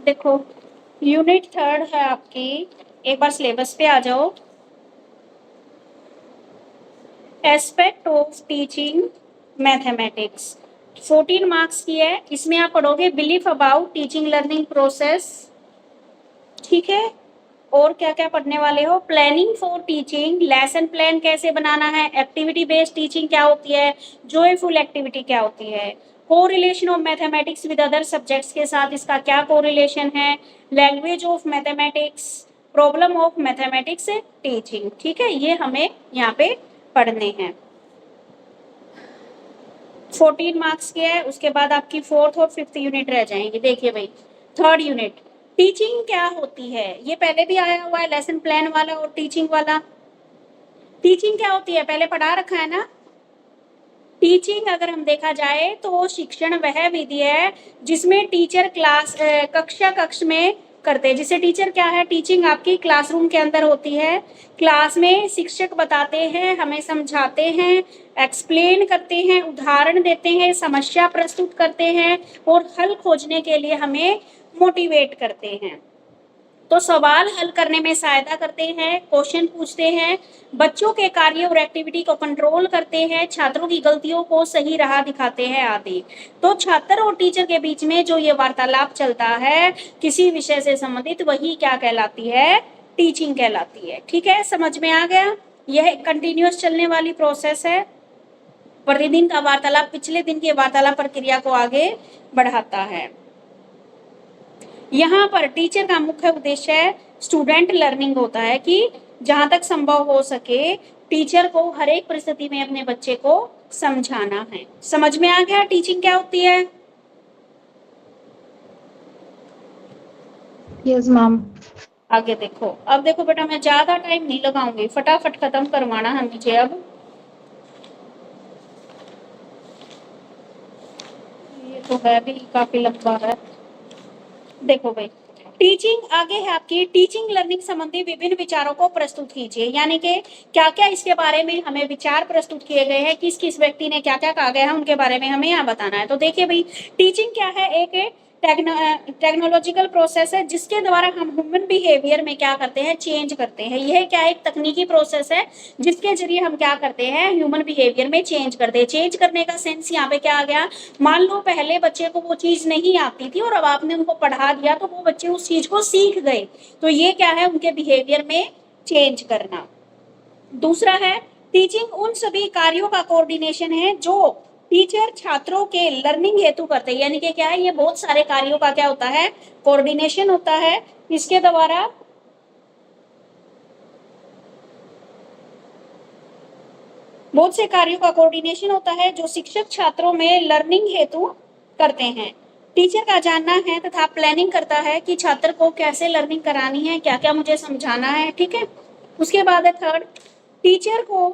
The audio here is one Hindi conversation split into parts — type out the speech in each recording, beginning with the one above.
देखो, यूनिट 3 है आपकी। एक बार सिलेबस पे आ जाओ। Aspect of teaching mathematics 14 marks की है। इसमें आप पढ़ोगे belief about teaching learning process, ठीक है। और क्या क्या पढ़ने वाले हो, planning for teaching, lesson plan कैसे बनाना है, एक्टिविटी बेस्ड टीचिंग क्या होती है, जॉयफुल एक्टिविटी क्या होती है, correlation of mathematics with other subjects के साथ इसका क्या कोरिलेशन है, language of mathematics, problem of mathematics teaching, ठीक है। ये हमें यहाँ पे पढ़ने हैं। 14 मार्क्स के है। उसके बाद आपकी 4th और 5th यूनिट रह जाएंगे। देखिए भाई, 3rd यूनिट टीचिंग क्या होती है, ये पहले भी आया हुआ है, लेसन प्लान वाला और टीचिंग वाला। टीचिंग क्या होती है पहले पढ़ा रखा है ना। टीचिंग अगर हम देखा जाए तो शिक्षण वह विधि है जिसमें टीचर कक्ष में करते हैं। जिसे टीचर क्या है, टीचिंग आपकी क्लासरूम के अंदर होती है। क्लास में शिक्षक बताते हैं, हमें समझाते हैं, एक्सप्लेन करते हैं, उदाहरण देते हैं, समस्या प्रस्तुत करते हैं और हल खोजने के लिए हमें मोटिवेट करते हैं। तो सवाल हल करने में सहायता करते हैं, क्वेश्चन पूछते हैं, बच्चों के कार्य और एक्टिविटी को कंट्रोल करते हैं, छात्रों की गलतियों को सही राह दिखाते हैं आदि। तो छात्र और टीचर के बीच में जो ये वार्तालाप चलता है किसी विषय से संबंधित, वही क्या कहलाती है, टीचिंग कहलाती है। ठीक है, समझ में आ गया। यह कंटिन्यूअस चलने वाली प्रोसेस है। प्रतिदिन का वार्तालाप पिछले दिन की वार्तालाप प्रक्रिया को आगे बढ़ाता है। यहाँ पर टीचर का मुख्य उद्देश्य है स्टूडेंट लर्निंग होता है कि जहां तक संभव हो सके टीचर को हर एक परिस्थिति में अपने बच्चे को समझाना है। समझ में आ गया टीचिंग क्या होती है। Yes ma'am. आगे देखो, अब देखो बेटा, मैं ज्यादा टाइम नहीं लगाऊंगी, फटाफट खत्म करवाना है मुझे। अब ये तो है भी काफी लंबा है। देखो भाई, टीचिंग आगे है आपकी, टीचिंग लर्निंग संबंधी विभिन्न विचारों को प्रस्तुत कीजिए। यानी कि क्या क्या इसके बारे में हमें विचार प्रस्तुत किए गए हैं, किस किस व्यक्ति ने क्या क्या कहा गया है, उनके बारे में हमें यहाँ बताना है। तो देखिए भाई, टीचिंग क्या है, एक टेक्नोलॉजिकल प्रोसेस है जिसके द्वारा हम ह्यूमन बिहेवियर में क्या करते हैं, चेंज करते हैं। यह क्या एक तकनीकी प्रोसेस है जिसके जरिए हम क्या करते हैं, ह्यूमन बिहेवियर में चेंज करते हैं। चेंज करने का सेंस यहाँ पे क्या आ गया, मान लो पहले बच्चे को वो चीज नहीं आती थी और अब आपने उनको पढ़ा दिया तो वो बच्चे उस चीज को सीख गए। तो ये क्या है, उनके बिहेवियर में चेंज करना। दूसरा है, टीचिंग उन सभी कार्यों का कोऑर्डिनेशन है जो टीचर छात्रों के लर्निंग हेतु करते हैं। यानी कि क्या है, ये बहुत सारे कार्यों का क्या होता है, कोऑर्डिनेशन होता है। इसके द्वारा बहुत से कार्यों का कोऑर्डिनेशन होता है जो शिक्षक छात्रों में लर्निंग हेतु करते हैं। टीचर का जानना है तथा प्लानिंग करता है कि छात्र को कैसे लर्निंग करानी है, क्या क्या मुझे समझाना है। ठीक है, उसके बाद है 3rd, टीचर को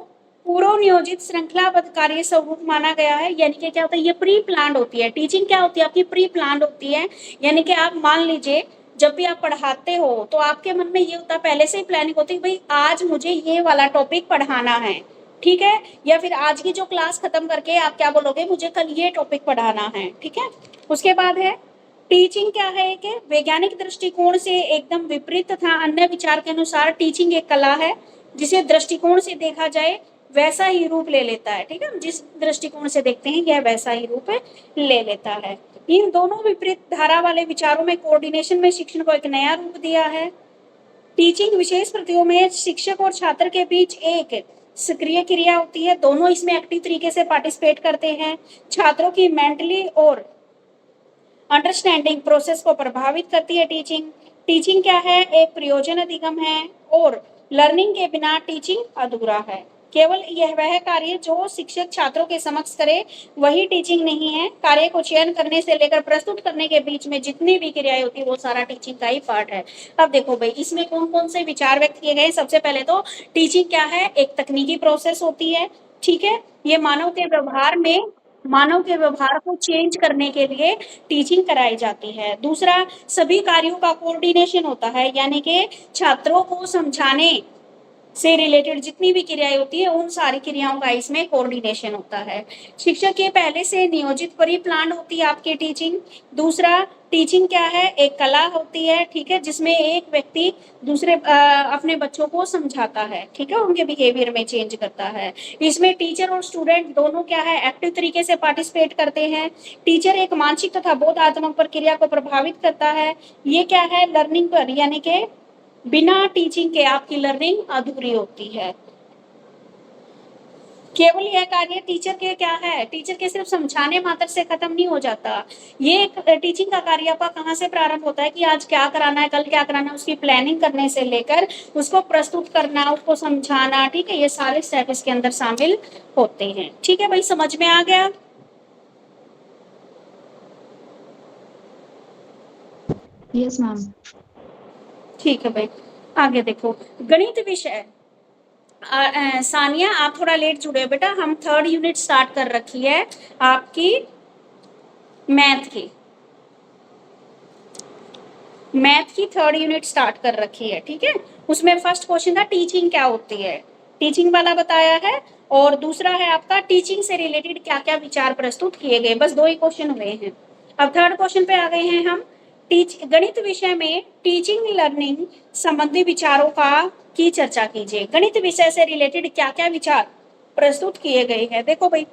पूर्व नियोजित श्रृंखलाबद्ध कार्य स्वरूप माना गया है। यानी कि क्या होता है, ये प्री प्लान्ड होती है। टीचिंग क्या होती है आपकी, प्री प्लान्ड होती है। यानी कि आप मान लीजिए जब भी आप पढ़ाते हो तो आपके मन में ये होता है, पहले से ही प्लानिंग होती है, भाई आज मुझे ये वाला टॉपिक पढ़ाना है, ठीक है। या फिर आज की जो क्लास खत्म करके आप क्या बोलोगे, मुझे कल ये टॉपिक पढ़ाना है, ठीक है। उसके बाद है, टीचिंग क्या है, कि वैज्ञानिक दृष्टिकोण से एकदम विपरीत तथा अन्य विचार के अनुसार टीचिंग एक कला है जिसे दृष्टिकोण से देखा जाए वैसा ही रूप ले लेता है। ठीक है, जिस दृष्टिकोण से देखते हैं यह वैसा ही रूप ले लेता है। इन दोनों विपरीत धारा वाले विचारों में कोऑर्डिनेशन में शिक्षण को एक नया रूप दिया है। टीचिंग विशेष प्रतियों में शिक्षक और छात्र के बीच एक सक्रिय क्रिया होती है। दोनों इसमें एक्टिव तरीके से पार्टिसिपेट करते हैं। छात्रों की मेंटली और अंडरस्टैंडिंग प्रोसेस को प्रभावित करती है। टीचिंग क्या है, एक प्रयोजन अधिगम है और लर्निंग के बिना टीचिंग अधूरा है। केवल यह वह कार्य जो शिक्षक छात्रों के समक्ष करे वही टीचिंग नहीं है। कार्य को चयन करने से लेकर प्रस्तुत करने के बीच में जितनी भी क्रियाएं होती है वो सारा टीचिंग का ही पार्ट है। अब देखो भाई, इसमें कौन कौन से विचार व्यक्त किए गए। सबसे पहले तो टीचिंग क्या है, एक तकनीकी प्रोसेस होती है, ठीक है। ये मानव के व्यवहार को चेंज करने के लिए टीचिंग कराई जाती है। दूसरा, सभी कार्यों का कोऑर्डिनेशन होता है, यानी कि छात्रों को से रिलेटेड जितनी भी क्रियाएं होती है उन सारी क्रियाओं का इसमें कोऑर्डिनेशन होता है। शिक्षक के पहले से नियोजित प्री प्लान होती है आपकी टीचिंग। दूसरा, टीचिंग क्या है, एक कला होती है, ठीक है, जिसमें एक व्यक्ति दूसरे अपने बच्चों को समझाता है, ठीक है, उनके बिहेवियर में चेंज करता है। इसमें टीचर और स्टूडेंट दोनों क्या है, एक्टिव तरीके से पार्टिसिपेट करते हैं। टीचर एक मानसिक तथा बोधात्मक प्रक्रिया को प्रभावित करता है। ये क्या है, लर्निंग पर, यानी कि बिना टीचिंग के आपकी लर्निंग अधूरी होती है। केवल यह कार्य टीचर के क्या है, टीचर के सिर्फ समझाने मात्र से खत्म नहीं हो जाता। ये टीचिंग का कार्य आपका कहाँ से प्रारंभ होता है कि आज क्या कराना है, कल क्या कराना है, उसकी प्लानिंग करने से लेकर उसको प्रस्तुत करना, उसको समझाना, ठीक है, ये सारे स्टेप इसके अंदर शामिल होते हैं। ठीक है भाई, समझ में आ गया? Yes ma'am. ठीक है भाई, आगे देखो, गणित विषय। सानिया आप थोड़ा लेट जुड़े हो बेटा, हम 3rd यूनिट स्टार्ट कर रखी है आपकी मैथ की। मैथ की 3rd यूनिट स्टार्ट कर रखी है, ठीक है। उसमें फर्स्ट क्वेश्चन था टीचिंग क्या होती है, टीचिंग वाला बताया है। और दूसरा है आपका टीचिंग से रिलेटेड क्या क्या विचार प्रस्तुत किए गए, बस 2 ही क्वेश्चन हुए हैं। अब 3rd क्वेश्चन पे आ गए हैं हम। गणित विषय में टीचिंग लर्निंग संबंधी विचारों का की चर्चा कीजिए। गणित विषय से रिलेटेड क्या क्या विचार प्रस्तुत किए गए हैं। देखो भाई,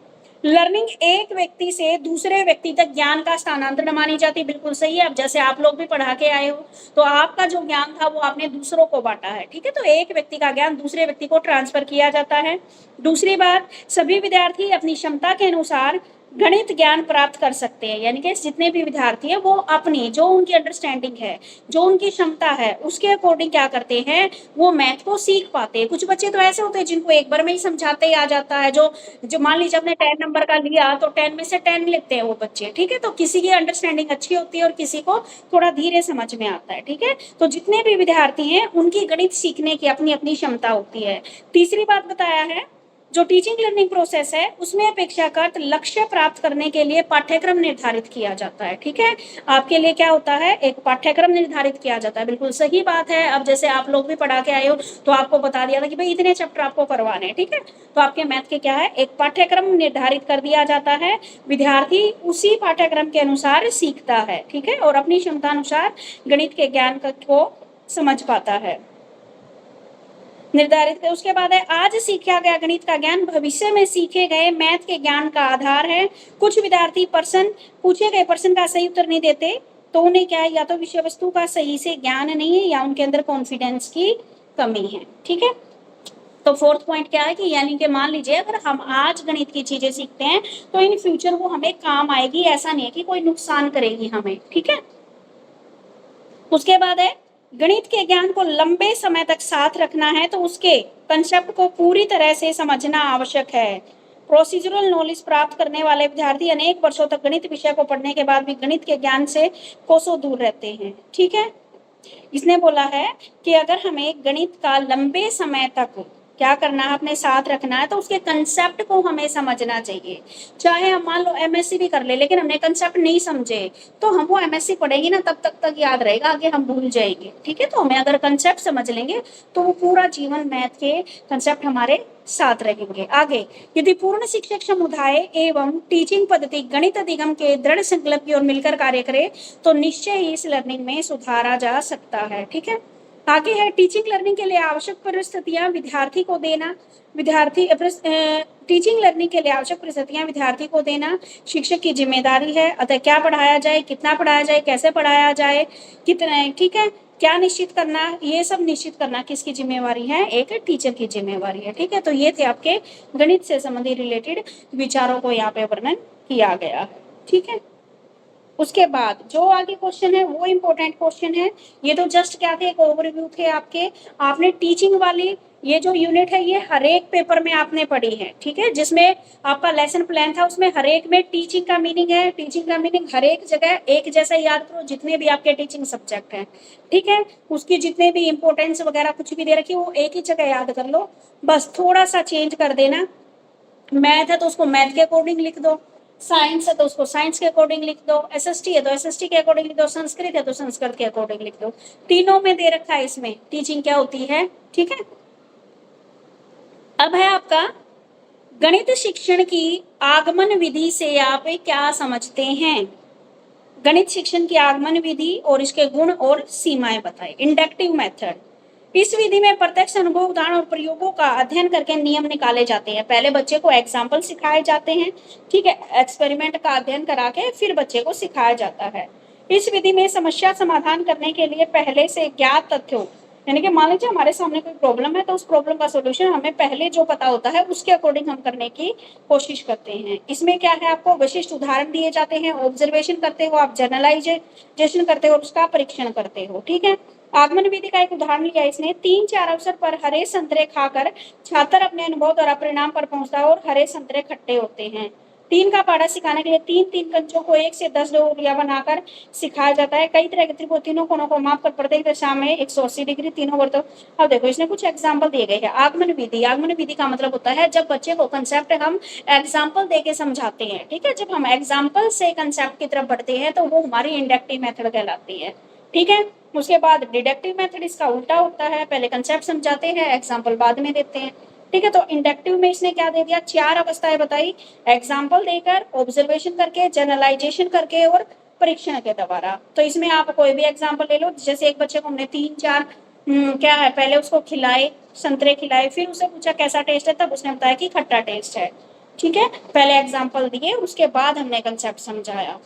लर्निंग एक व्यक्ति से दूसरे व्यक्ति तक ज्ञान का स्थानांतरण मानी जाती है, बिल्कुल सही है। अब जैसे आप लोग भी पढ़ा के आए हो तो आपका जो ज्ञान था वो आपने दूसरों को बांटा है, ठीक है, तो एक व्यक्ति का ज्ञान दूसरे व्यक्ति को ट्रांसफर किया जाता है। दूसरी बात, सभी विद्यार्थी अपनी क्षमता के अनुसार गणित ज्ञान प्राप्त कर सकते हैं, यानी कि जितने भी विद्यार्थी हैं वो अपनी जो उनकी अंडरस्टैंडिंग है, जो उनकी क्षमता है, उसके अकॉर्डिंग क्या करते हैं, वो मैथ को सीख पाते हैं। कुछ बच्चे तो ऐसे होते हैं जिनको एक बार में ही समझाते ही आ जाता है, जो जो मान लीजिए आपने 10 नंबर का लिया तो 10 में से 10 लिखते हैं वो बच्चे, ठीक है, तो किसी की अंडरस्टैंडिंग अच्छी होती है और किसी को थोड़ा धीरे समझ में आता है, ठीक है। तो जितने भी विद्यार्थी हैं उनकी गणित सीखने की अपनी अपनी क्षमता होती है। तीसरी बात बताया है, जो टीचिंग लर्निंग प्रोसेस है उसमें अपेक्षाकृत लक्ष्य प्राप्त करने के लिए पाठ्यक्रम निर्धारित किया जाता है, ठीक है। आपके लिए क्या होता है, एक पाठ्यक्रम निर्धारित किया जाता है, बिल्कुल सही बात है। अब जैसे आप लोग भी पढ़ा के आए हो तो आपको बता दिया था कि भाई इतने चैप्टर आपको करवाने हैं, ठीक है, तो आपके मैथ के क्या है, एक पाठ्यक्रम निर्धारित कर दिया जाता है। विद्यार्थी उसी पाठ्यक्रम के अनुसार सीखता है, ठीक है, और अपनी क्षमता अनुसार गणित के ज्ञान को समझ पाता है, निर्धारित कर। उसके बाद है, आज सीखा गया गणित का ज्ञान भविष्य में सीखे गए मैथ के ज्ञान का आधार है। कुछ विद्यार्थी पूछे गए प्रश्न का सही उत्तर नहीं देते तो उन्हें क्या है, या तो विषय वस्तु का सही से ज्ञान नहीं है या उनके अंदर कॉन्फिडेंस की कमी है, ठीक है। तो 4th पॉइंट क्या है कि यानी कि मान लीजिए अगर हम आज गणित की चीजें सीखते हैं तो इन फ्यूचर वो हमें काम आएगी, ऐसा नहीं है कि कोई नुकसान करेगी हमें, ठीक है। उसके बाद है, गणित के ज्ञान को लंबे समय तक साथ रखना है तो उसके कंसेप्ट को पूरी तरह से समझना आवश्यक है। प्रोसीजरल नॉलेज प्राप्त करने वाले विद्यार्थी अनेक वर्षों तक गणित विषय को पढ़ने के बाद भी गणित के ज्ञान से कोसों दूर रहते हैं, ठीक है। इसने बोला है कि अगर हमें गणित का लंबे समय तक क्या करना है, अपने साथ रखना है तो उसके कंसेप्ट को हमें समझना चाहिए। चाहे हम मान लो एमएससी भी कर ले लेकिन हमने कंसेप्ट नहीं समझे तो हम वो एमएससी पढ़ेंगे ना तब तक याद रहेगा, आगे हम भूल जाएंगे, ठीक है। तो हमें अगर कंसेप्ट समझ लेंगे तो वो पूरा जीवन मैथ के कंसेप्ट हमारे साथ रहेंगे। आगे, यदि पूर्ण शिक्षक समुदाय एवं टीचिंग पद्धति गणित अधिगम के दृढ़ संकल्प की ओर मिलकर कार्य करे तो निश्चय ही इस लर्निंग में सुधारा जा सकता है, ठीक है। आगे है, टीचिंग लर्निंग के लिए आवश्यक परिस्थितियां विद्यार्थी को देना। टीचिंग लर्निंग के लिए आवश्यक परिस्थितियां विद्यार्थी को देना शिक्षक की जिम्मेदारी है। अतः क्या पढ़ाया जाए, कितना पढ़ाया जाए, कैसे पढ़ाया जाए, कितना, ठीक है, क्या निश्चित करना, ये सब निश्चित करना किसकी जिम्मेवारी है, एक टीचर की जिम्मेवारी है, ठीक है। तो ये थे आपके गणित से संबंधित रिलेटेड विचारों को यहाँ पे वर्णन किया गया है, ठीक है। उसके बाद जो आगे क्वेश्चन है वो इंपॉर्टेंट क्वेश्चन है। ये तो जस्ट क्या थे, एक ओवरव्यू थे आपके। आपने टीचिंग वाली ये जो यूनिट है ये हर एक पेपर में आपने पढ़ी है, ठीक है, जिसमें आपका लेसन प्लान था उसमें हर एक में टीचिंग का मीनिंग है। टीचिंग का मीनिंग हर एक जगह एक जैसा याद करो, जितने भी आपके टीचिंग सब्जेक्ट हैं, ठीक है, उसकी जितने भी इंपॉर्टेंस वगैरह कुछ भी दे रखी है वो एक ही जगह याद कर लो, बस थोड़ा सा चेंज कर देना। मैथ है तो उसको मैथ के अकॉर्डिंग लिख दो, साइंस है तो उसको साइंस के अकॉर्डिंग लिख दो, एसएसटी है तो एसएसटी के अकॉर्डिंग लिख दो, संस्कृत है तो संस्कृत के अकॉर्डिंग लिख दो। तीनों में दे रखा है इसमें टीचिंग क्या होती है, ठीक है। अब है आपका गणित शिक्षण की आगमन विधि से आप क्या समझते हैं। गणित शिक्षण की आगमन विधि और इसके गुण और सीमाएं बताएं। इंडक्टिव मेथड, इस विधि में प्रत्यक्ष अनुभव, उदाहरण और प्रयोगों का अध्ययन करके नियम निकाले जाते हैं। पहले बच्चे को एग्जाम्पल सिखाए जाते हैं, ठीक है, एक्सपेरिमेंट का अध्ययन करा के फिर बच्चे को सिखाया जाता है। इस विधि में समस्या समाधान करने के लिए पहले से ज्ञात तथ्यों, यानी कि मान लीजिए हमारे सामने कोई प्रॉब्लम है तो उस प्रॉब्लम का सोल्यूशन हमें पहले जो पता होता है उसके अकॉर्डिंग हम करने की कोशिश करते हैं। इसमें क्या है, आपको विशिष्ट उदाहरण दिए जाते हैं, ऑब्जर्वेशन करते हो आप, जनरलाइजेशन करते हो, उसका परीक्षण करते हो, ठीक है। आगमन विधि का एक उदाहरण लिया इसने, 3-4 अवसर पर हरे संतरे खाकर छात्र अपने अनुभव द्वारा परिणाम पर पहुंचता है और हरे संतरे खट्टे होते हैं। 3 का पारा सिखाने के लिए 3-3 कंचों को 1 से 10 डोरिया बनाकर सिखाया जाता है। कई तरह के त्रिभुज तीनों कोणों को मापकर प्रत्येक दिशा में 180 डिग्री तीनों वर्तों। अब देखो इसने कुछ एग्जाम्पल दिए गए हैं। आगमन विधि, आगमन विधि का मतलब होता है जब बच्चे को कंसेप्ट हम एग्जाम्पल दे के समझाते हैं, ठीक है। जब हम एग्जाम्पल से कंसेप्ट की तरफ बढ़ते हैं तो वो हमारी इंडक्टिव मेथड कहलाती है, ठीक है। उसके बाद डिडक्टिव मेथड इसका उल्टा होता है, पहले कंसेप्ट समझाते हैं, एग्जाम्पल बाद में देते हैं, ठीक है। तो इंडक्टिव में इसने क्या दे दिया, 4 अवस्थाएं बताई, एग्जाम्पल देकर, ऑब्जर्वेशन करके, जनरलाइजेशन करके और परीक्षण के द्वारा। तो इसमें आप कोई भी एग्जाम्पल ले लो, जैसे एक बच्चे को हमने 3-4 क्या है, पहले उसको खिलाए, संतरे खिलाए, फिर उसे पूछा कैसा टेस्ट है, तब उसने बताया कि खट्टा टेस्ट है, ठीक है। पहले एग्जाम्पल दिए, उसके बाद हमने कंसेप्ट समझाया।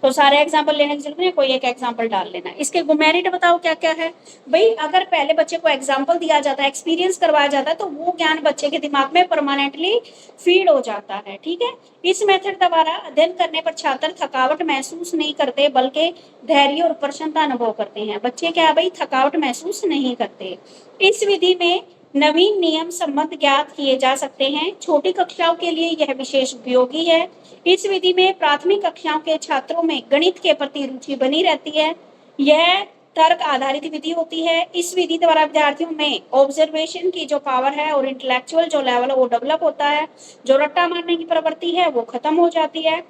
तो सारे एग्जाम्पल लेने की जरूरत नहीं, कोई एक एग्जाम्पल डाल लेना। इसके मेरिट बताओ क्या क्या है भाई। अगर पहले बच्चे को एग्जाम्पल दिया जाता है, एक्सपीरियंस करवाया जाता है, तो वो ज्ञान बच्चे के दिमाग में परमानेंटली फीड हो जाता है, ठीक है। इस मेथड द्वारा अध्ययन करने पर छात्र थकावट महसूस नहीं करते, बल्कि धैर्य और प्रसन्नता अनुभव करते हैं। बच्चे क्या भाई, थकावट महसूस नहीं करते। इस विधि में नवीन नियम संबंध ज्ञात किए जा सकते हैं। छोटी कक्षाओं के लिए यह विशेष उपयोगी है। इस विधि में प्राथमिक कक्षाओं के छात्रों में गणित के प्रति रुचि बनी रहती है। यह तर्क आधारित विधि होती है। इस विधि द्वारा विद्यार्थियों में ऑब्जर्वेशन की जो पावर है और इंटेलेक्चुअल जो लेवल है वो डेवलप होता है। जो रट्टा मारने की प्रवृत्ति है वो खत्म हो जाती है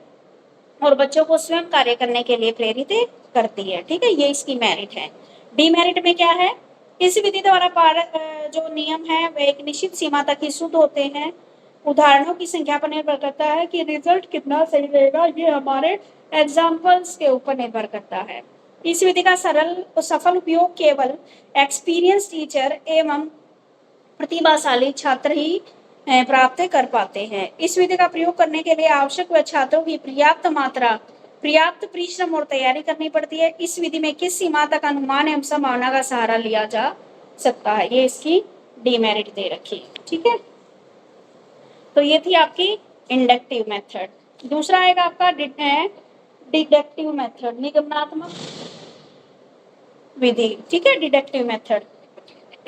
और बच्चों को स्वयं कार्य करने के लिए प्रेरित करती है, ठीक है। ये इसकी मेरिट है। डीमेरिट में क्या है, इस विधि द्वारा जो नियम है वे एक निश्चित सीमा तक ही शुद्ध होते हैं। उदाहरणों की संख्या पर निर्भर करता है कि रिजल्ट कितना सही रहेगा, ये हमारे एग्जाम्पल्स के ऊपर निर्भर करता है। इस विधि का सरल और सफल उपयोग केवल एक्सपीरियंस टीचर एवं प्रतिभाशाली छात्र ही प्राप्त कर पाते हैं। इस विधि का प्रयोग करने के लिए आवश्यक व छात्रों की पर्याप्त मात्रा, पर्याप्त परिश्रम और तैयारी करनी पड़ती है। इस विधि में किस सीमा तक अनुमान एवं संभावना का सहारा लिया जा सकता है, ये इसकी डीमेरिट दे रखी, ठीक है। तो ये थी आपकी इंडक्टिव मेथड। दूसरा आएगा आपका डिडक्टिव मेथड, निगमनात्मक विधि, ठीक है, डिडक्टिव मेथड।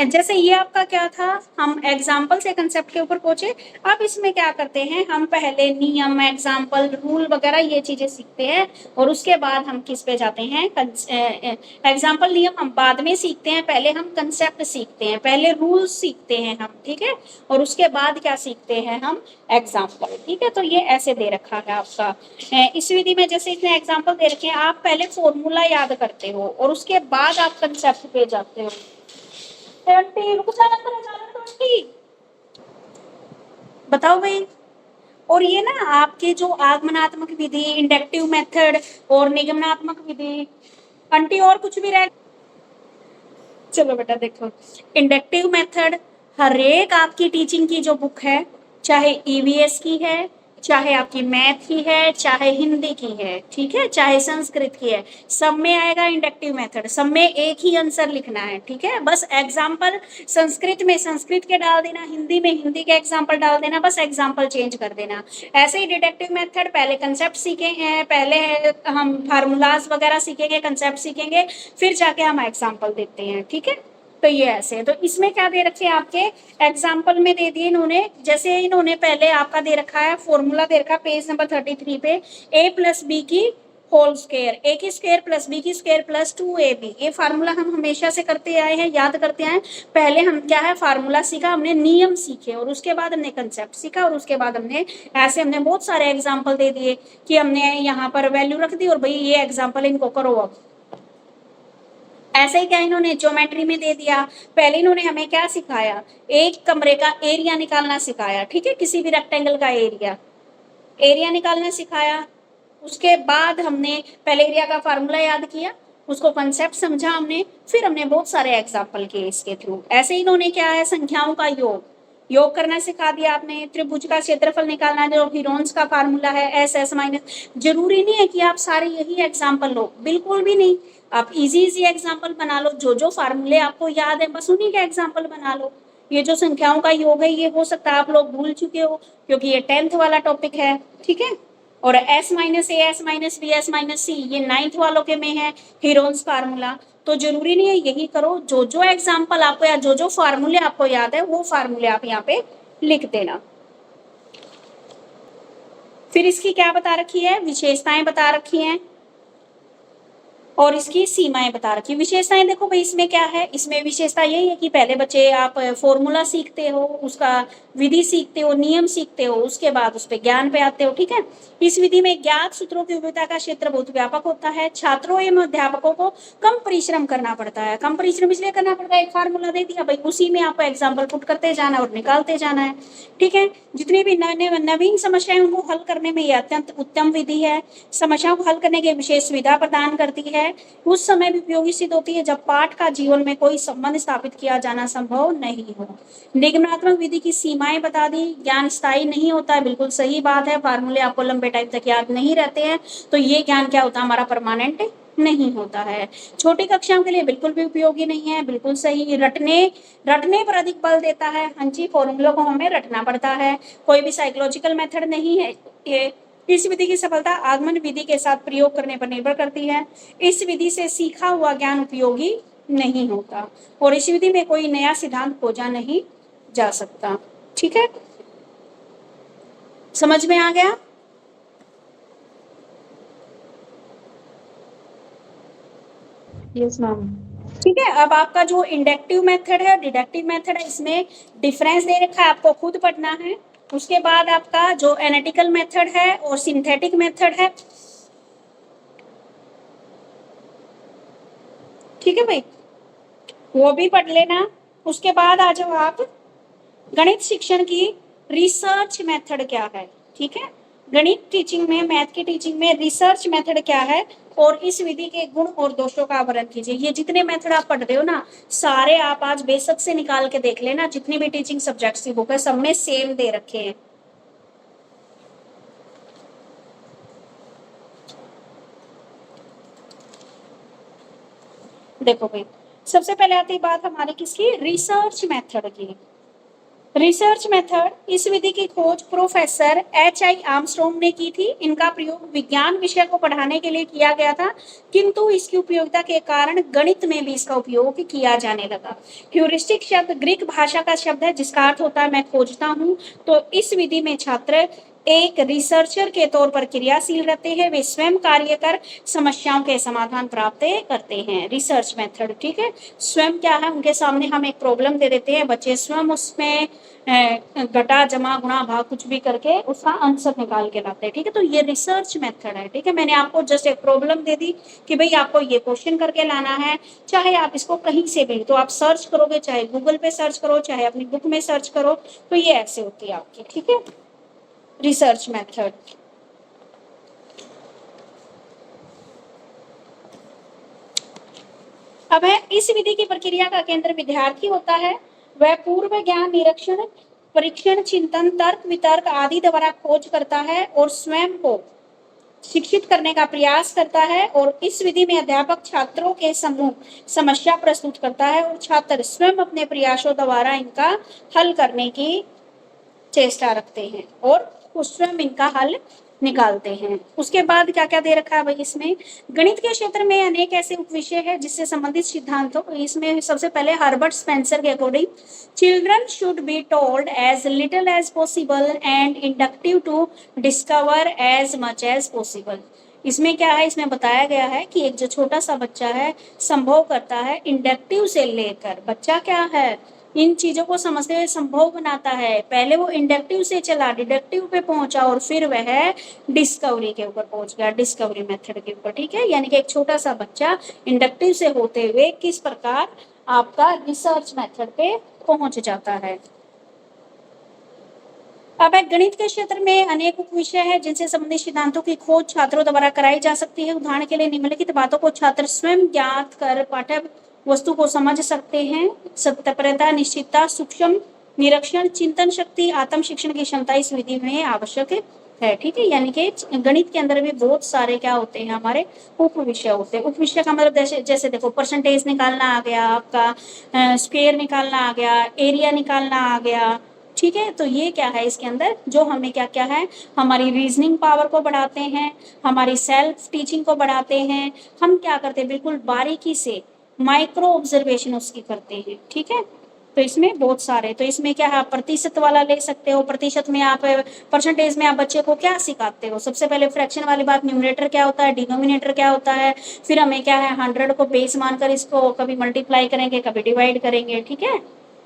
जैसे ये आपका क्या था, हम एग्जाम्पल से कंसेप्ट के ऊपर पहुंचे। अब इसमें क्या करते हैं, हम पहले नियम, एग्जाम्पल, रूल वगैरह ये चीजें सीखते हैं और उसके बाद हम किस पे जाते हैं, एग्जाम्पल, नियम हम बाद में सीखते हैं, पहले हम कंसेप्ट सीखते हैं, पहले रूल सीखते हैं हम, ठीक है, और उसके बाद क्या सीखते हैं हम, एग्जाम्पल, ठीक है। तो ये ऐसे दे रखा है आपका। इस विधि में जैसे इसने एग्जाम्पल दे रखे हैं, आप पहले फॉर्मूला याद करते हो और उसके बाद आप कंसेप्ट पे जाते हो। 20 रुक जा, नंबर अचानक 20 बताओ भाई। और ये ना आपके जो आगमनात्मक विधि, इंडक्टिव मेथड और निगमनात्मक विधि, आंटी और कुछ भी रह, चलो बेटा देखो, इंडक्टिव मेथड हर एक आपकी टीचिंग की जो बुक है, चाहे ईवीएस की है, चाहे आपकी मैथ की है, चाहे हिंदी की है, ठीक है, चाहे संस्कृत की है, सब में आएगा इंडक्टिव मेथड, सब में एक ही आंसर लिखना है, ठीक है। बस एग्जाम्पल संस्कृत में संस्कृत के डाल देना, हिंदी में हिंदी के एग्जाम्पल डाल देना, बस एग्जाम्पल चेंज कर देना। ऐसे ही डिडक्टिव मेथड, पहले कंसेप्ट सीखेंगे, पहले हम फार्मूलाज वगैरह सीखेंगे, कंसेप्ट सीखेंगे, फिर जाके हम एग्जाम्पल देते हैं, ठीक है। तो ये ऐसे है। तो इसमें क्या दे रखे हैं आपके एग्जाम्पल में दे दिए इन्होंने, जैसे इन्होंने पहले आपका दे रखा है फॉर्मूला दे रखा पेज नंबर 33 पे, a प्लस बी की होल स्क्वायर, ए की स्क्वायर प्लस बी की स्क्वायर प्लस 2ab। ये फार्मूला हम हमेशा से करते आए हैं, याद करते आए। पहले हम क्या है फार्मूला सीखा, हमने नियम सीखे और उसके बाद हमने कंसेप्ट सीखा और उसके बाद हमने ऐसे हमने बहुत सारे एग्जाम्पल दे दिए कि हमने यहाँ पर वैल्यू रख दी और भाई ये एग्जाम्पल इनको करो अब, ऐसे ही क्या इन्होंने ज्योमेट्री में दे दिया, पहले इन्होंने हमें क्या सिखाया, एक कमरे का एरिया निकालना सिखाया, ठीक है, किसी भी रेक्टेंगल का एरिया निकालना सिखाया। उसके बाद हमने पहले एरिया का फार्मूला याद किया, उसको कंसेप्ट समझा हमने, फिर हमने बहुत सारे एग्जाम्पल किए इसके थ्रू। ऐसे इन्होंने क्या है, संख्याओं का योग करना सिखा दिया आपने, त्रिभुज का क्षेत्रफल निकालना जो हीरोन्स का फार्मूला है एस एस माइनस। जरूरी नहीं है कि आप सारे यही एग्जाम्पल लो, बिल्कुल भी नहीं, आप इजी इजी एग्जाम्पल बना लो, जो जो फार्मूले आपको याद है बस उन्हीं के एग्जाम्पल बना लो। ये जो संख्याओं का योग है ये हो सकता है आप लोग भूल चुके हो, क्योंकि ये 10th वाला टॉपिक है, ठीक है। और S minus A S minus B S minus C ये 9th वालों के में है, हीरोन्स फार्मूला। तो जरूरी नहीं है यही करो, जो जो एग्जाम्पल आपको या जो जो फार्मूले आपको याद है वो फार्मूले आप यहाँ पे लिख देना। फिर इसकी क्या बता रखी है, विशेषताएं बता रखी हैं और इसकी सीमाएं बता रखी। विशेषताएं देखो भाई इसमें क्या है, इसमें विशेषता यही है कि पहले बच्चे आप फॉर्मूला सीखते हो, उसका विधि सीखते हो, नियम सीखते हो, उसके बाद उस पर ज्ञान पे आते हो, ठीक है। इस विधि में ज्ञात सूत्रों की उपयोगिता का क्षेत्र बहुत व्यापक होता है, छात्रों एवं अध्यापकों को कम परिश्रम करना पड़ता है। कम परिश्रम इसलिए करना पड़ता है, एक फार्मूला दे दिया भाई उसी में आपको एग्जाम्पल पुट करते जाना और निकालते जाना है, ठीक है। जितनी भी नवीन समस्याएं उनको हल करने में यह अत्यंत उत्तम विधि है, समस्याओं को हल करने की विशेष सुविधा प्रदान करती है, उस समय भी उपयोगी सिद्ध होती है जब पाठ का जीवन में कोई संबंध स्थापित किया जाना संभव नहीं हो। निगमनात्मक विधि की सीमाएं बता दी, ज्ञान स्थायी नहीं होता है, बिल्कुल सही बात है, फार्मूले आपको लंबे टाइम तक याद नहीं रहते हैं, तो ये ज्ञान क्या होता है हमारा, परमानेंट नहीं होता है। छोटी कक्षाओं के लिए बिल्कुल भी उपयोगी नहीं है, बिल्कुल सही। रटने पर अधिक बल देता है, हाँ जी, फॉर्मूलों को हमें रटना पड़ता है, कोई भी साइकोलॉजिकल मेथड नहीं है ये। इस विधि की सफलता आगमन विधि के साथ प्रयोग करने पर निर्भर करती है। इस विधि से सीखा हुआ ज्ञान उपयोगी नहीं होता और इस विधि में कोई नया सिद्धांत खोजा नहीं जा सकता, ठीक है, समझ में आ गया। Yes, ma'am. ठीक है, अब आपका जो इंडक्टिव मेथड है, डिडक्टिव मेथड है, इसमें डिफरेंस दे रखा है, आपको खुद पढ़ना है। उसके बाद आपका जो एनालिटिकल मेथड है और सिंथेटिक मेथड है, ठीक है भाई, वो भी पढ़ लेना। उसके बाद आ जाओ आप गणित शिक्षण की रिसर्च मेथड क्या है, ठीक है। गणित टीचिंग में, मैथ की टीचिंग में रिसर्च मेथड क्या है और इस विधि के गुण और दोषों का वर्णन कीजिए। ये जितने मेथड आप पढ़ रहे हो ना, सारे आप आज बेसिक से निकाल के देख लेना, जितनी भी टीचिंग सब्जेक्ट्स की बुक है सब में सेम दे रखे हैं। देखो भाई, सबसे पहले आती बात हमारी किसकी, रिसर्च मेथड की। रिसर्च मेथड, इस विधि की खोज प्रोफेसर H.I. आर्मस्ट्रॉन्ग ने की थी। इनका प्रयोग विज्ञान विषय को पढ़ाने के लिए किया गया था, किंतु इसकी उपयोगिता के कारण गणित में भी इसका उपयोग किया जाने लगा। ह्यूरिस्टिक शब्द ग्रीक भाषा का शब्द है जिसका अर्थ होता है मैं खोजता हूँ। तो इस विधि में छात्र एक रिसर्चर के तौर पर क्रियाशील रहते हैं, वे स्वयं कार्य कर समस्याओं के समाधान प्राप्त करते हैं। रिसर्च मेथड, ठीक है, स्वयं क्या है, उनके सामने हम एक प्रॉब्लम दे देते हैं, बच्चे स्वयं उसमें घटा जमा गुणा भाग कुछ भी करके उसका आंसर निकाल के लाते हैं, ठीक है। तो ये रिसर्च मेथड है, ठीक है। मैंने आपको जस्ट एक प्रॉब्लम दे दी कि भाई आपको ये क्वेश्चन करके लाना है, चाहे आप इसको कहीं से भी, तो आप सर्च करोगे, चाहे गूगल पे सर्च करो, चाहे अपनी बुक में सर्च करो, तो ये ऐसे होती है आपकी, ठीक है, रिसर्च मेथड। अब है, इस विधि की प्रक्रिया का केंद्र विद्यार्थी होता है, वह पूर्व ज्ञान निरीक्षण, परीक्षण, चिंतन, तर्क वितर्क आदि द्वारा खोज करता है और स्वयं को शिक्षित करने का प्रयास करता है। और इस विधि में अध्यापक छात्रों के समूह समस्या प्रस्तुत करता है और छात्र स्वयं अपने प्रयासों द्वारा इनका हल करने की चेष्टा रखते हैं और स्वयं इनका हल निकालते हैं। उसके बाद क्या क्या दे रखा है भाई इसमें, गणित के क्षेत्र में अनेक ऐसे उपविषय है जिससे संबंधित सिद्धांत हो। इसमें सबसे पहले हर्बर्ट स्पेंसर के according children should be told as little as possible and inductive to discover as much as possible. इसमें क्या है, इसमें बताया गया है कि एक जो छोटा सा बच्चा है संभव करता है इंडक्टिव से लेकर, बच्चा क्या है इन चीजों को समझते हुए संभव बनाता है। पहले वो इंडक्टिव से चला, डिडक्टिव पे पहुंचा और फिर वह डिस्कवरी के ऊपर पहुंच गया, डिस्कवरी मेथड के ऊपर। ठीक है, यानी कि एक छोटा सा बच्चा इंडक्टिव से होते हुए किस प्रकार आपका रिसर्च मेथड पे पहुंच जाता है। अब एक गणित के क्षेत्र में अनेक उप विषय है जिनसे संबंधित सिद्धांतों की खोज छात्रों द्वारा कराई जा सकती है। उदाहरण के लिए निम्नलिखित बातों को छात्र स्वयं ज्ञात कर पाठ्य वस्तु को समझ सकते हैं। सत्यपरता, निश्चितता, सूक्ष्म निरीक्षण, चिंतन शक्ति, आत्म शिक्षण की क्षमता इस विधि में आवश्यक है। ठीक है, यानी कि गणित के अंदर भी बहुत सारे क्या होते हैं, हमारे उप विषय होते हैं। उप विषय का मतलब जैसे देखो परसेंटेज निकालना आ गया आपका, स्क्वायर निकालना आ गया, एरिया निकालना आ गया। ठीक है, तो ये क्या है इसके अंदर जो हमें क्या क्या है, हमारी रीजनिंग पावर को बढ़ाते हैं, हमारी सेल्फ टीचिंग को बढ़ाते हैं। हम क्या करते हैं, बिल्कुल बारीकी से माइक्रो ऑब्जर्वेशन उसकी करते हैं। ठीक है, तो इसमें बहुत सारे, तो इसमें क्या है, आप प्रतिशत वाला ले सकते हो। प्रतिशत में आप, परसेंटेज में आप बच्चे को क्या सिखाते हो, सबसे पहले फ्रैक्शन वाली बात, न्यूमरेटर क्या होता है, डिनोमिनेटर क्या होता है, फिर हमें क्या है 100 को बेस मानकर इसको कभी मल्टीप्लाई करेंगे, कभी डिवाइड करेंगे। ठीक है,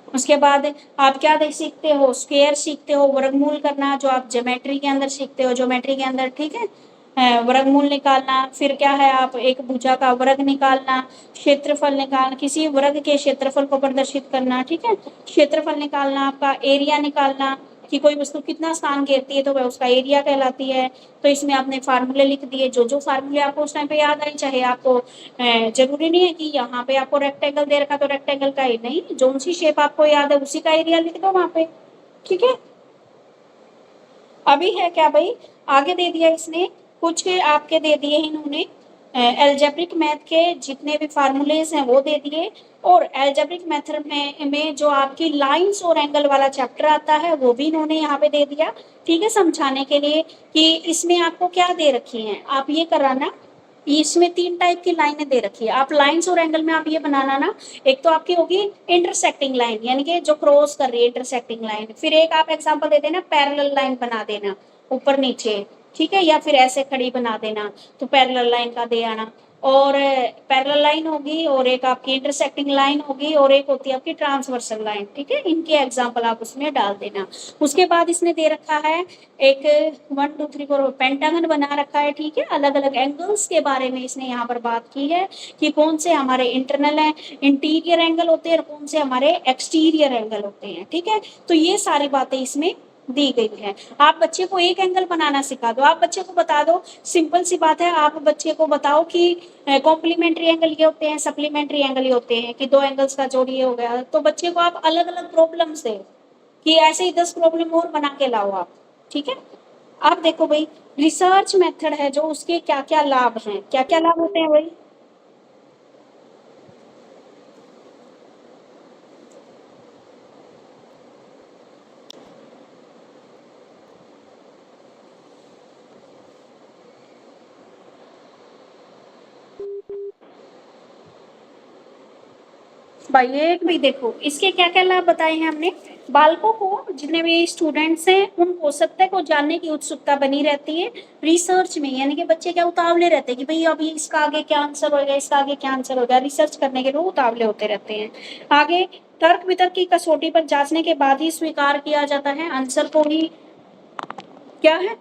उसके बाद आप क्या सीखते हो, स्क्वायर सीखते हो, वर्गमूल करना, जो आप ज्योमेट्री के अंदर सीखते हो, ज्योमेट्री के अंदर। ठीक है, वर्गमूल निकालना, फिर क्या है आप एक भुजा का वर्ग निकालना, क्षेत्रफल निकालना, किसी वर्ग के क्षेत्रफल को प्रदर्शित करना। ठीक है, क्षेत्रफल निकालना, आपका एरिया निकालना कि कोई वस्तु कितना स्थान घेरती है तो वह उसका एरिया कहलाती है। तो इसमें आपने फार्मूले लिख दिए, जो जो फार्मूले आपको उस टाइम पे याद आए, चाहे आपको जरूरी नहीं है कि यहाँ पे आपको रेक्टेंगल दे रखा तो रेक्टेंगल का ही नहीं, जो सी शेप आपको याद है उसी का एरिया लिख दो वहां पे। ठीक है, अभी है क्या भाई, आगे दे दिया इसने, कुछ आपके दे दिए इन्होंने एल्जेब्रिक मैथ के जितने भी फार्मूलेज हैं वो दे दिए, और एल्जेब्रिक मेथड में जो आपकी लाइंस और एंगल वाला चैप्टर आता है वो भी इन्होंने यहाँ पे दे दिया। ठीक है, समझाने के लिए कि इसमें आपको क्या दे रखी हैं, आप ये कराना, इसमें 3 टाइप की लाइनें दे रखी है। आप लाइंस और एंगल में आप ये बनाना ना, एक तो आपकी होगी इंटरसेक्टिंग लाइन, यानी कि जो क्रॉस कर रही है, इंटरसेक्टिंग लाइन। फिर एक आप एग्जांपल दे देना, पैरेलल लाइन बना देना ऊपर नीचे। ठीक है, या फिर ऐसे खड़ी बना देना, तो पैरेलल लाइन का दे आना। और पैरेलल लाइन होगी, और एक आपकी इंटरसेक्टिंग लाइन होगी, और एक होती है आपकी ट्रांसवर्सल लाइन। ठीक है, इनके एग्जाम्पल आप उसमें डाल देना। उसके बाद इसने दे रखा है एक 1 2 3 4 पेंटागन बना रखा है। ठीक है, अलग अलग एंगल्स के बारे में इसने यहाँ पर बात की है कि कौन से हमारे इंटरनल है, इंटीरियर एंगल होते हैं, और कौन से हमारे एक्सटीरियर एंगल होते हैं। ठीक है, तो ये सारी बातें इसमें दी गई है। आप बच्चे को एक एंगल बनाना सिखा दो, आप बच्चे को बता दो, सिंपल सी बात है, आप बच्चे को बताओ कि कॉम्प्लीमेंट्री एंगल ये होते हैं, सप्लीमेंट्री एंगल ये होते हैं, कि 2 एंगल्स का जोड़ ये हो गया। तो बच्चे को आप अलग अलग प्रॉब्लम्स दे, कि ऐसे ही 10 प्रॉब्लम और बना के लाओ आप। ठीक है, आप देखो भाई, रिसर्च मेथड है जो, उसके क्या क्या लाभ हैं, क्या क्या लाभ होते हैं भाई। भाई एक भी देखो, इसके क्या क्या लाभ बताए हैं हमने। बालकों को, जितने भी स्टूडेंट्स हैं उनको सत्य को जानने की उत्सुकता बनी रहती है रिसर्च में, यानी कि बच्चे क्या उतावले रहते हैं कि भाई अभी इसका आगे क्या आंसर होगा, इसका आगे क्या आंसर होगा, रिसर्च करने के लिए उतावले होते रहते हैं। आगे तर्क वितर्क की कसौटी पर जांचने के बाद ही स्वीकार किया जाता है, आंसर को ही क्या है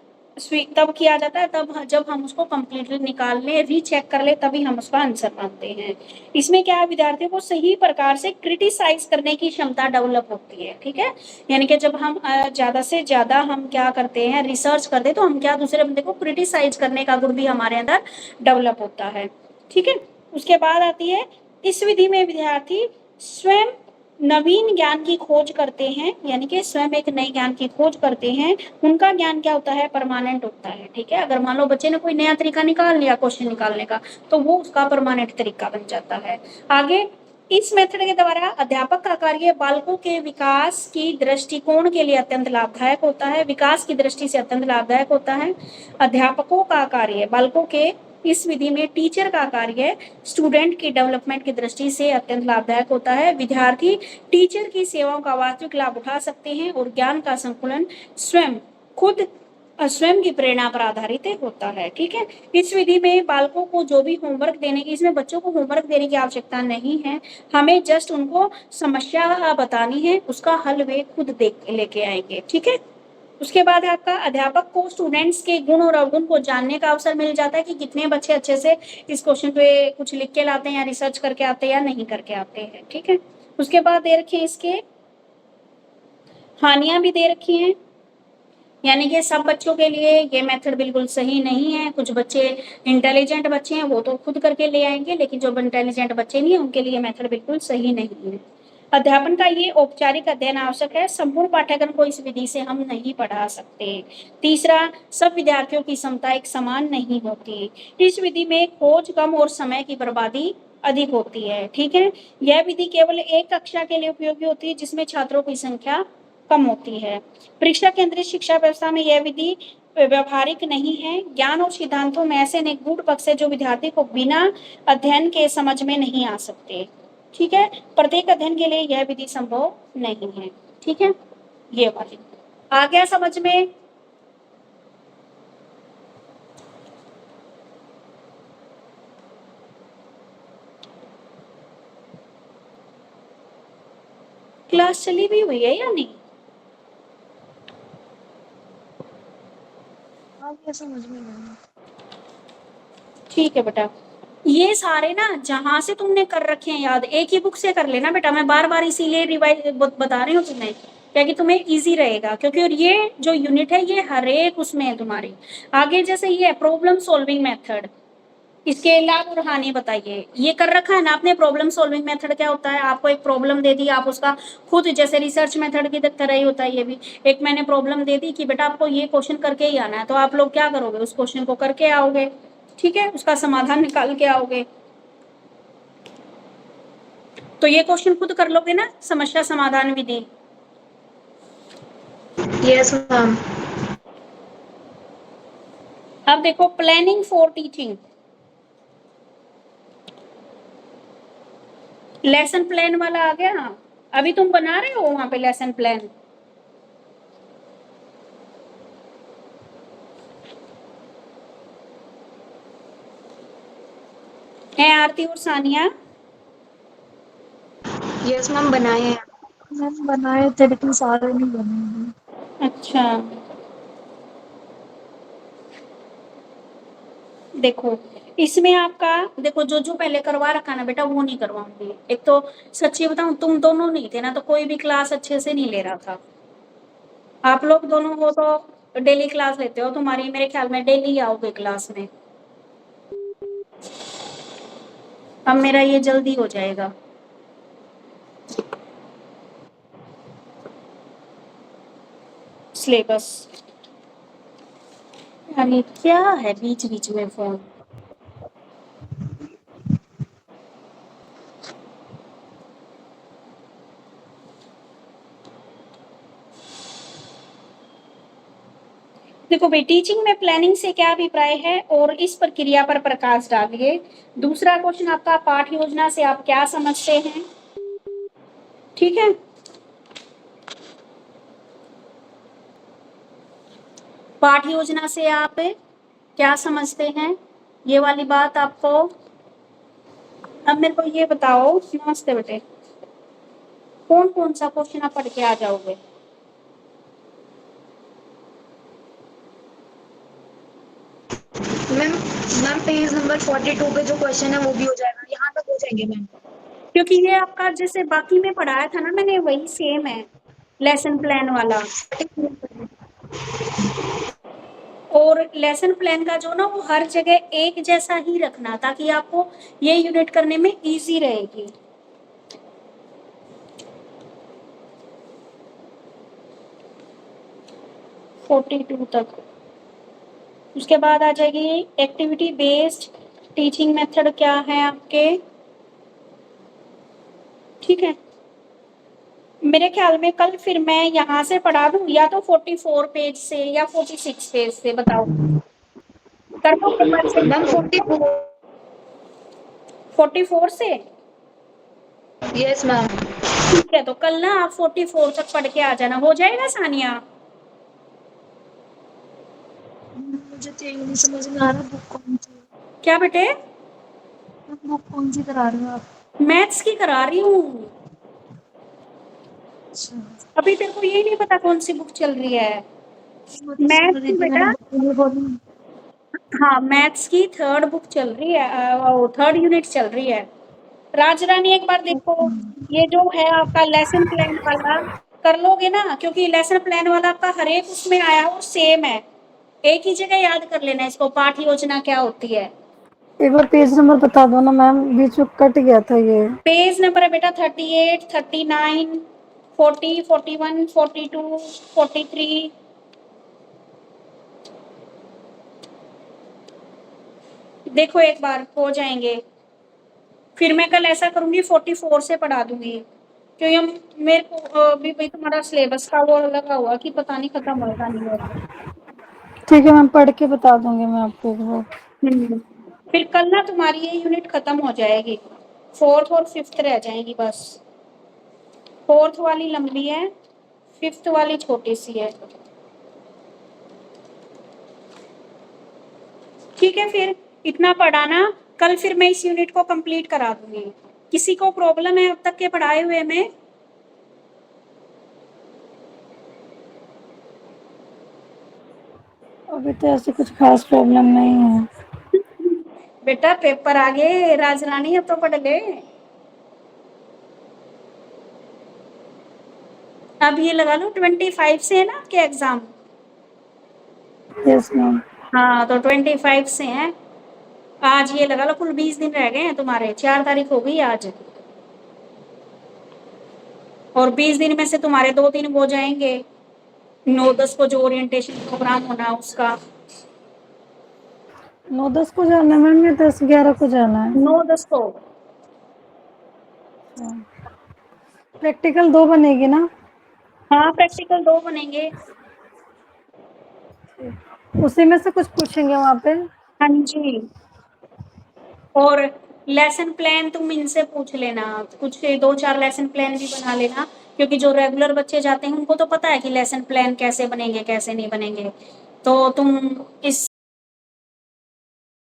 तब किया जाता है, तब जब हम उसको कंप्लीटली निकाल ले, रीचेक कर ले, तभी हम उसका आंसर मानते हैं। इसमें क्या है, विद्यार्थियों को सही प्रकार से क्रिटिसाइज करने की क्षमता डेवलप होती है। ठीक है, यानी कि जब हम ज्यादा से ज्यादा हम क्या करते हैं, रिसर्च करते हैं, तो हम क्या दूसरे बंदे को क्रिटिसाइज करने का गुण भी हमारे अंदर डेवलप होता है। ठीक है, उसके बाद आती है, इस विधि में विद्यार्थी स्वयं नवीन ज्ञान की खोज करते हैं, यानी कि स्वयं एक नए ज्ञान की खोज करते हैं। उनका ज्ञान क्या होता है, परमानेंट होता है। ठीक है, अगर मान लो बच्चे ने कोई नया तरीका निकाल लिया क्वेश्चन निकालने का, तो वो उसका परमानेंट तरीका बन जाता है। आगे, इस मेथड के द्वारा अध्यापक का कार्य बालकों के विकास की दृष्टिकोण के लिए अत्यंत लाभदायक होता है, विकास की दृष्टि से अत्यंत लाभदायक होता है। अध्यापकों का कार्य, बालकों के इस विधि में टीचर का कार्य स्टूडेंट की डेवलपमेंट की दृष्टि से अत्यंत लाभदायक होता है। विद्यार्थी टीचर की सेवाओं का वास्तविक लाभ उठा सकते हैं और ज्ञान का संकुलन स्वयं खुद स्वयं की प्रेरणा पर आधारित होता है। ठीक है, इस विधि में बालकों को जो भी होमवर्क देने की, इसमें बच्चों को होमवर्क देने की आवश्यकता नहीं है, हमें जस्ट उनको समस्या बतानी है, उसका हल वे खुद देख लेके आएंगे। ठीक है, उसके बाद आपका अध्यापक को स्टूडेंट्स के गुण और अवगुण को जानने का अवसर मिल जाता है कि कितने बच्चे अच्छे से इस क्वेश्चन पे कुछ लिख के लाते हैं या रिसर्च करके आते हैं या नहीं करके आते हैं। ठीक है, उसके बाद दे रखे इसके हानियां भी दे रखी हैं, यानी कि सब बच्चों के लिए ये मेथड बिल्कुल सही नहीं है। कुछ बच्चे इंटेलिजेंट बच्चे हैं वो तो खुद करके ले आएंगे, लेकिन जो इंटेलिजेंट बच्चे नहीं है उनके लिए मेथड बिल्कुल सही नहीं है। अध्यापन का ये औपचारिक अध्ययन आवश्यक है, संपूर्ण पाठ्यक्रम को इस विधि से हम नहीं पढ़ा सकते। तीसरा, सब विद्यार्थियों की क्षमता एक समान नहीं होती, इस विधि में खोज कम और समय की बर्बादी अधिक होती है। ठीक है, यह विधि केवल एक कक्षा के लिए उपयोगी होती है जिसमें छात्रों की संख्या कम होती है। परीक्षा केंद्रित शिक्षा व्यवस्था में यह विधि व्यवहारिक नहीं है। ज्ञान और सिद्धांतों में ऐसे अनेक गूढ़ पक्ष है जो विद्यार्थी को बिना अध्ययन के समझ में नहीं आ सकते। ठीक है, प्रत्येक अध्ययन के लिए यह विधि संभव नहीं है। ठीक है, ये वाली आ गया समझ में? क्लास चली भी हुई है या नहीं? क्या समझ में नहीं। ठीक है बेटा, ये सारे ना जहां से तुमने कर रखे हैं याद, एक ही बुक से कर लेना बेटा, मैं बार बार इसीलिए रिवाइज बता रही हूँ तुम्हें, क्या कि तुम्हें इजी रहेगा, क्योंकि और ये जो यूनिट है ये हर एक उसमें है तुम्हारी। आगे जैसे ये प्रॉब्लम सॉल्विंग मेथड, इसके लाभ और हानि बताइए। ये कर रखा है ना आपने, प्रॉब्लम सॉल्विंग मेथड क्या होता है, आपको एक प्रॉब्लम दे दी, आप उसका खुद, जैसे रिसर्च मेथड की तरह ही होता है ये भी, एक मैंने प्रॉब्लम दे दी कि बेटा आपको ये क्वेश्चन करके ही आना है, तो आप लोग क्या करोगे, उस क्वेश्चन को करके आओगे। ठीक है, उसका समाधान निकाल के आओगे। तो ये क्वेश्चन खुद कर लोगे ना, समस्या समाधान विधि। Yes ma'am. अब देखो planning for teaching, lesson plan वाला आ गया। अभी तुम बना रहे हो वहां पे लेसन प्लान? है आरती और सानिया? यस मैम, बनाए हैं। मैम बनाए थे लेकिन सारे नहीं बने हैं। अच्छा, देखो इसमें आपका, देखो जो जो पहले करवा रखा ना बेटा वो नहीं करवाऊंगी। एक तो सच्ची बताऊं, तुम दोनों नहीं थे ना तो कोई भी क्लास अच्छे से नहीं ले रहा था। आप लोग दोनों हो तो डेली क्लास लेते हो, तुम्हारी मेरे ख्याल में डेली आओगे क्लास में। अब मेरा ये जल्दी हो जाएगा। सिलेबस, यानी क्या है बीच बीच में फोन। देखो भाई, टीचिंग में प्लानिंग से क्या अभिप्राय है और इस प्रक्रिया पर प्रकाश डालिए। दूसरा क्वेश्चन आपका, पाठ योजना से आप क्या समझते हैं? ठीक है, पाठ योजना से आप क्या समझते हैं, ये वाली बात आपको। अब मेरे को ये बताओ, नमस्ते बेटे, कौन कौन सा क्वेश्चन आप पढ़ के आ जाओगे? मैम मैम पेज नंबर 42 पे जो क्वेश्चन है वो भी हो जाएगा, यहाँ तक हो जाएंगे मैम। क्योंकि ये आपका जैसे बाकी में पढ़ाया था ना मैंने, वही सेम है लेसन प्लान वाला। और लेसन प्लान का जो ना वो हर जगह एक जैसा ही रखना, ताकि आपको ये यूनिट करने में इजी रहेगी। फोर्टी टू तक। उसके बाद आ जाएगी एक्टिविटी बेस्ड टीचिंग मेथड, क्या है आपके। ठीक है, मेरे ख्याल में कल फिर मैं यहाँ से पढ़ा दूं, या तो 44 पेज से या 46 पेज से, बताओ कर दो पेपर से? मैम 44। 44 से? Yes ma'am. ठीक है, तो कल ना आप 44 तक पढ़ के आ जाना, हो जाएगा सानिया? चाहिए, नहीं समझ में आ रहा बुक कौन सी है। क्या बेटे? बुक कौन सी करा रहे हो आप? मैथ्स की करा रही हूँ। अच्छा, अभी तेरे को ये नहीं पता कौन सी बुक चल रही है? मैं तो सुन मैथ्स रही की थी, मैंने बेटा। बुक नहीं बोली। हाँ, मैथ्स की थर्ड बुक चल रही है, वो थर्ड यूनिट चल रही है। राजरानी एक बार देखो, ये जो है आपका लेसन प्लान वाला कर लोगे ना, क्योंकि लेसन प्लान वाला आपका हर एक उसमें आया वो सेम है। एक ही जगह याद कर लेना इसको, पाठ योजना क्या होती है। एक बार पेज नंबर बता दो ना मैम, बीच में कट गया था ये। पेज नंबर है बेटा 38, 39, 40, 41, 42, 43। देखो एक बार हो जाएंगे। फिर मैं कल ऐसा करूंगी 44 से पढ़ा दूंगी, क्योंकि हम मेरे को भी भाई तुम्हारा सिलेबस का वो लगा हुआ कि पता नहीं खत्म होगा नहीं होगा। ठीक है मैम, पढ़ के बता दूंगी मैं आपको एक बार। फिर कल ना तुम्हारी ये यूनिट खत्म हो जाएगी, फोर्थ और फिफ्थ रह जाएंगी बस। फोर्थ वाली लंबी है, फिफ्थ वाली छोटी सी है। ठीक है, फिर इतना पढ़ाना। कल फिर मैं इस यूनिट को कंप्लीट करा दूंगी। किसी को प्रॉब्लम है अब तक के पढ़ाए हुए में? अभी तो ऐसे कुछ खास प्रॉब्लम नहीं है। बेटा पेपर आ गए राजरानी, अब तो पढ़ ले। अब ये लगा लो 25 से है ना आपके एग्जाम? Yes ma'am. हाँ, तो 25 से हैं। आज ये लगा लो कुल 20 दिन रह गए हैं तुम्हारे, 4 तारीख हो गई आज। और 20 दिन में से तुम्हारे 2 दिन हो जाएंगे, 9-10 को जो ओरिएंटेशन प्रोग्राम होना उसका। 9-10 को जाना है मैम या 10-11 को जाना है? 9-10 को। प्रैक्टिकल 2 बनेगी ना? हाँ, प्रैक्टिकल 2 बनेंगे। उसी में से कुछ पूछेंगे वहाँ पे? हाँ जी। और लेसन प्लान तुम इनसे पूछ लेना, कुछ 2-4 लेसन प्लान भी बना लेना, क्योंकि जो रेगुलर बच्चे जाते हैं उनको तो पता है कि लेसन प्लान कैसे बनेंगे कैसे नहीं बनेंगे। तो तुम इस